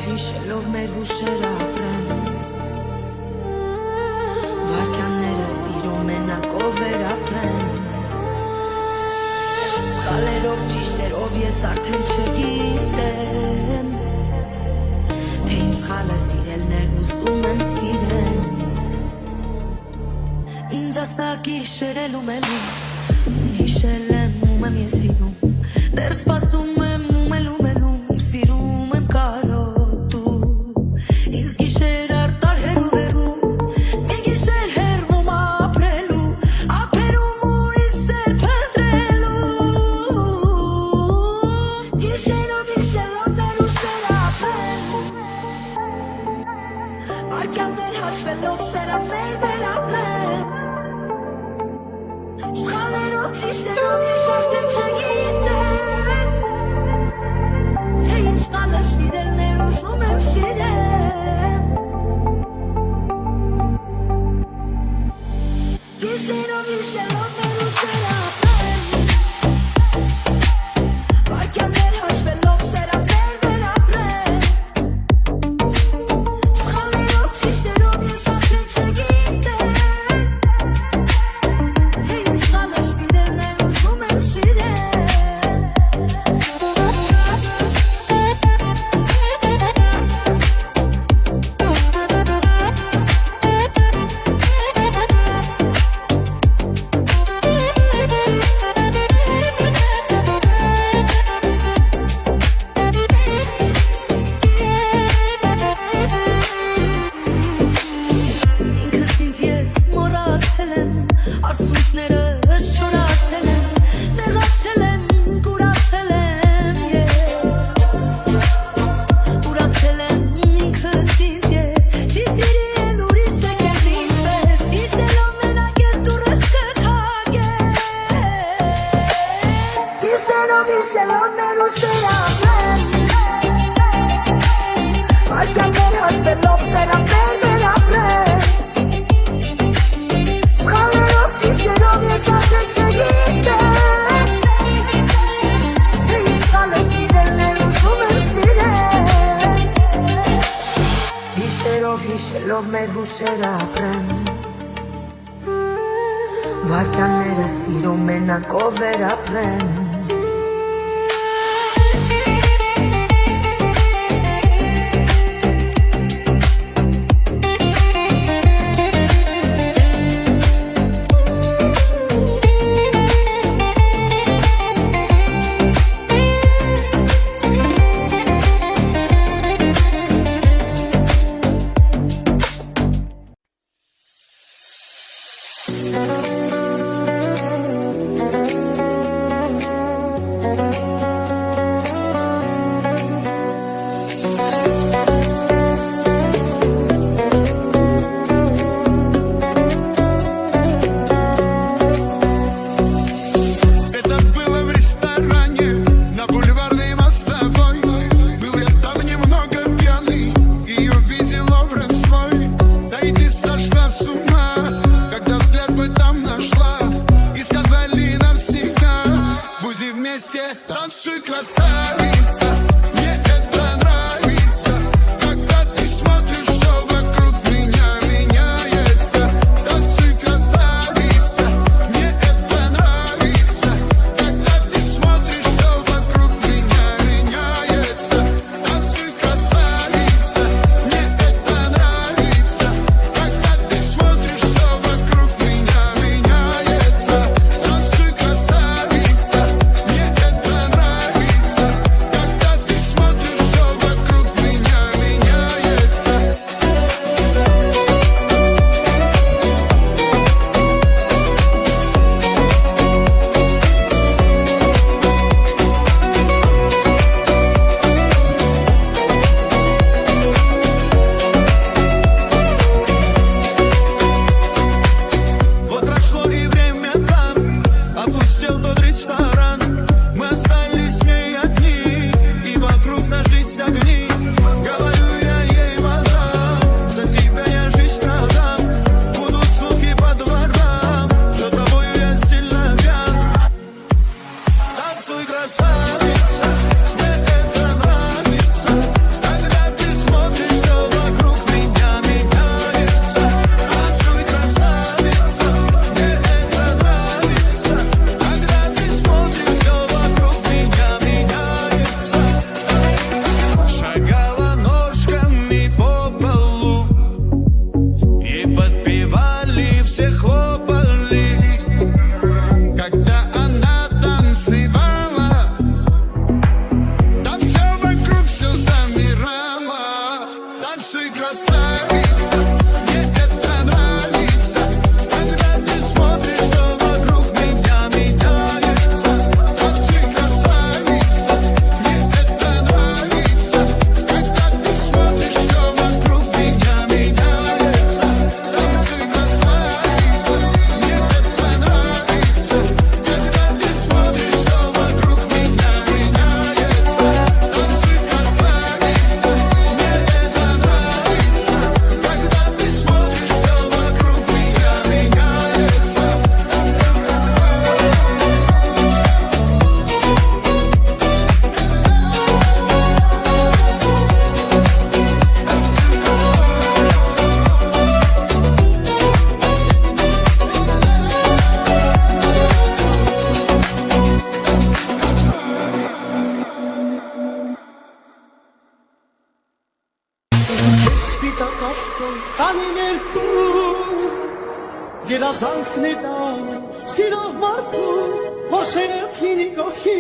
Հիշելով մեր հուշերը ապրեն Վարքյանները սիրո մենակով վերապրեն Սխալերով ճիշտերով ես արդեն չգիտեմ Թե իմ սխալը սիրելներ ուզում եմ սիրեմ Ինձ ասա գիշերելում էլում Հիշել եմ ում եմ ես սիրում Դեռ սպասում եմ ում էլում էլում Սիրում եմ կարոտու Ինձ գիշեր արտար հերու հերու Մի գիշեր հերվում ապրելու Ապերում ուրիս սեր փնտրելու Գիշերով հիշելով մեր ուշեր ապրեն Վարքյաններ հաշվելով սերապներ վերապրեն Սխալերով ճիշտերով ես արդեն չգիտեմ Թե իմ սխալը սիրելներ ուզում եմ սիրեմ Գիշերով հիշելով մեր ուշեր ապրեն Վարքյաններ հաշվելով սերապներ վերապրեն Սխալերով ճիշտերով ես արդեն չգիտեմ Հիշելով մեր հուշերը ապրեն Վարքյանները սիրո մենակով վերապրեն Տանիներկու երազանքն է դա սիրող մարդու որ սերքինի կողքի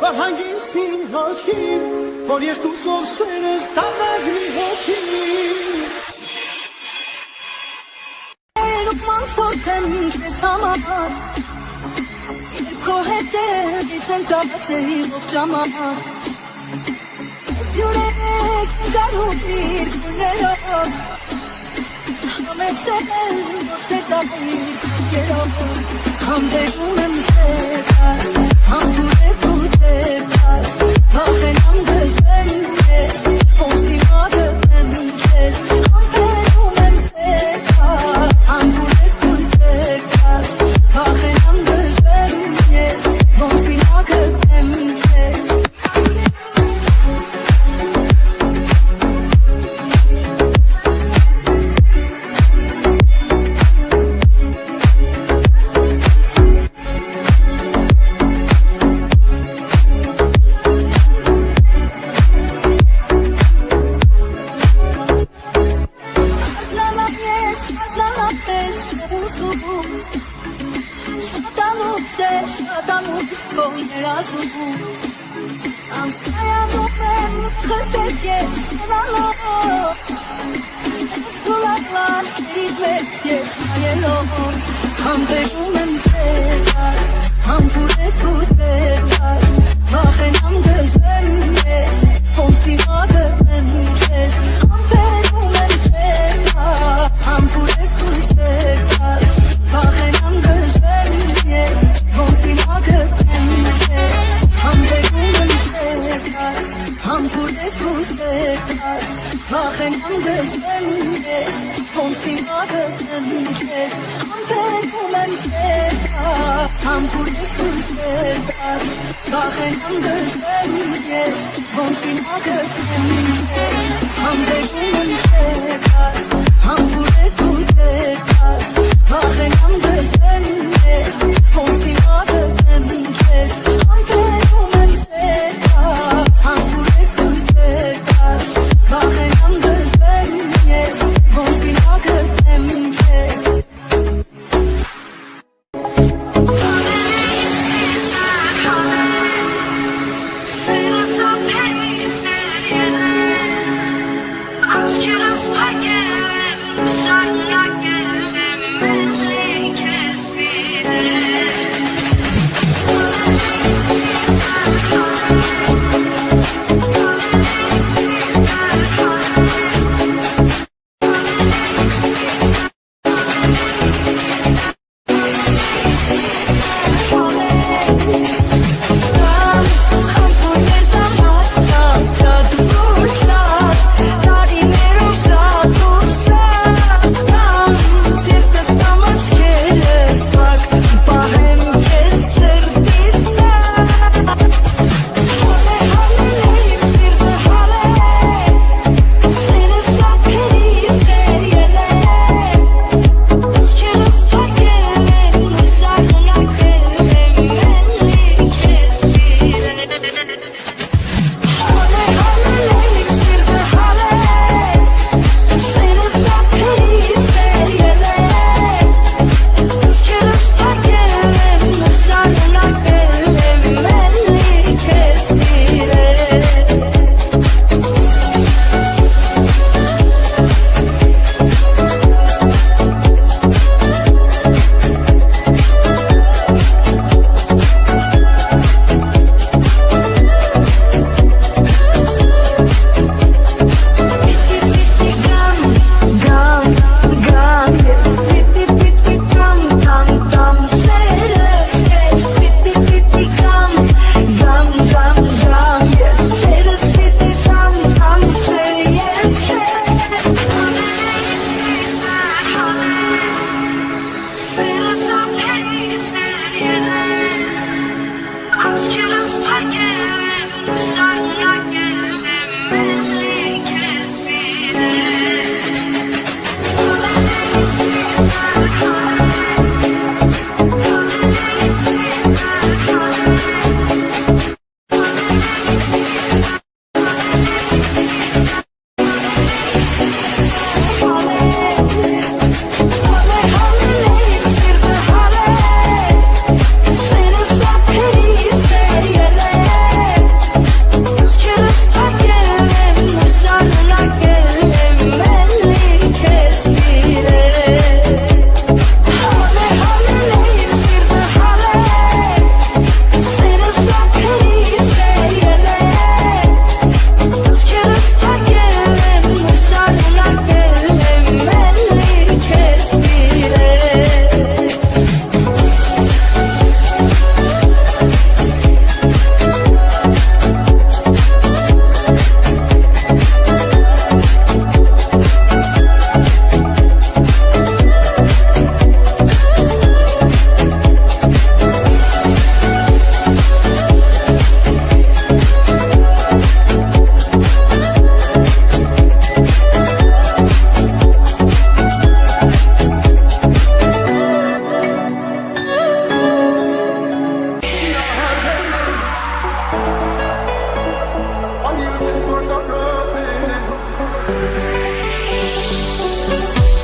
որ հանգիստին հոգի որ ես դուսով սերս տանագնի հոգի Երուկման սորքեմ ինքնես համապար Քո հետևից եմ կապացել ողջ ամապար Ես յուրեք գարուպիր կուներով Համեցել ոս է տապիր կերով Համբերում եմ սերկաս Համբուր ես ու սերկաս Վախեն համ գժվեմ ես Ոսի մագըտ եմ ես Համբերում եմ սերկաս Համբուր ես ու սերկաս Վախեն համ գժվեմ ես Ոսի մագըտ եմ ես Համբերում եմ սերկաս, համբուր ես ու սերկաս Վախեն համ գժվեմ ես, ոնսի մագըտ եմ ես Համբերում եմ սերկաս, համբուր ես ու սերկաս Վախեն համ գժվեմ ես, ոնսի մագըտ եմ ես Համբերում եմ սերկաս, համբուր ես ու սերկաս Վախեն համ գժվեմ ես, ոնսի մագըտ եմ ես Համբերում եմ սերկաս, համբուր ես ու սերկաս Վախեն համ գժվեմ ես, ոնսի մագըտ եմ ես Համբերում եմ սերկաս, համբուր ես ու սերկաս Վախեն համ գժվեմ ես, ոնսի մագըտ եմ ես Համբերում եմ սերկաս, համբուր ես ու սերկաս Վախեն համ գժվեմ ես, ոնսի մագըտ եմ ես Aşk yarası fark eder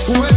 Hey,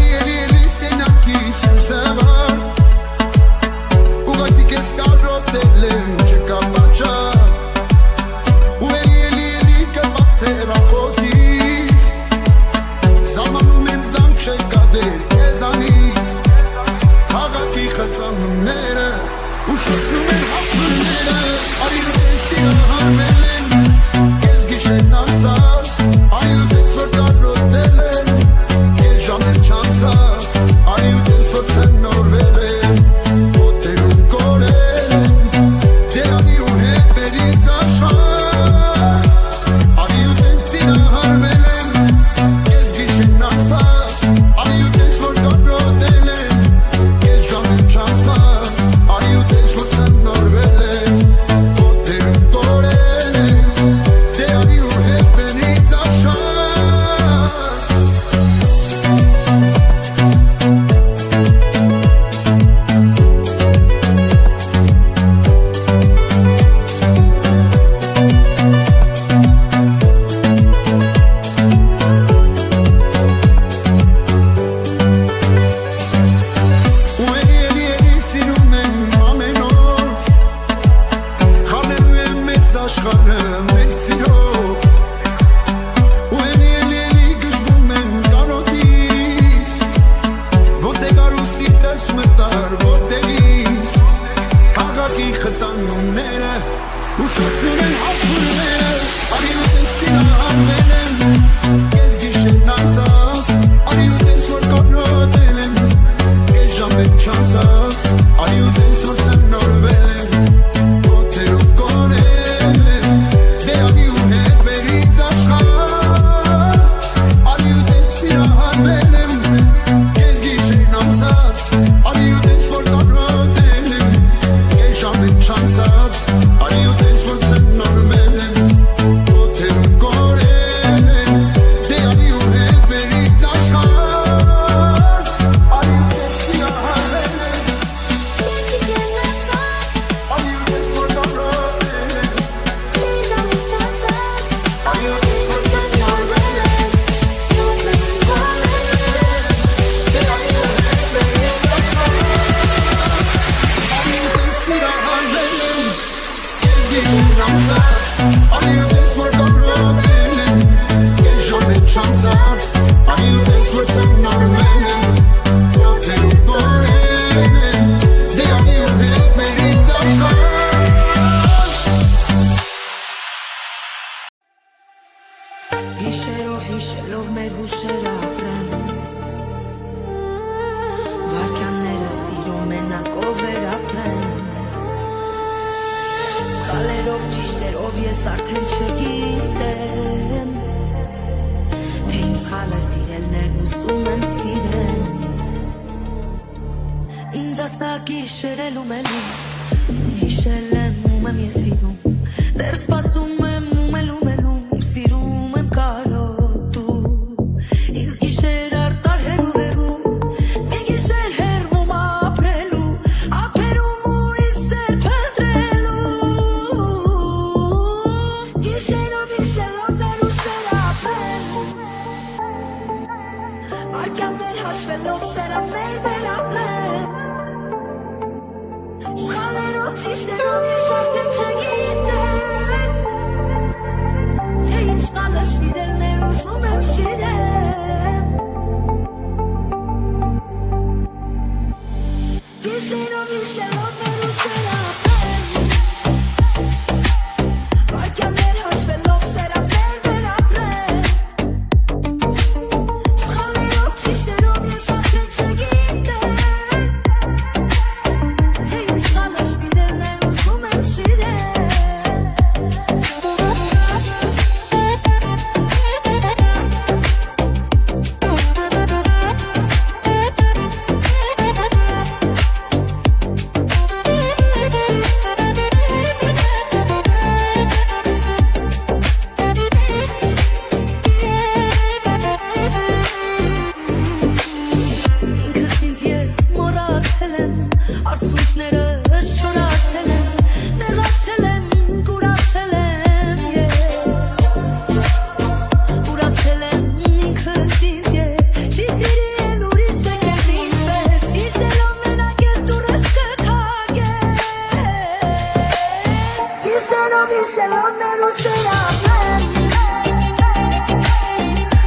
Գիշերով հիշելով մեր ուշերապեն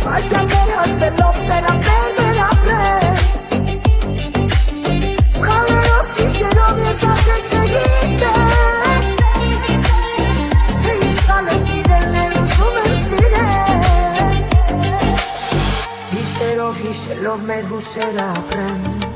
Վայտյաններ հաշվելով սերապեն վերապրեն Սխալներով ճիշտերով ես արդեն չգիտեմ Թե իմ սխալը սիրելներ ուզում եմ սիրել Գիշերով հիշելով մեր հուշերապեն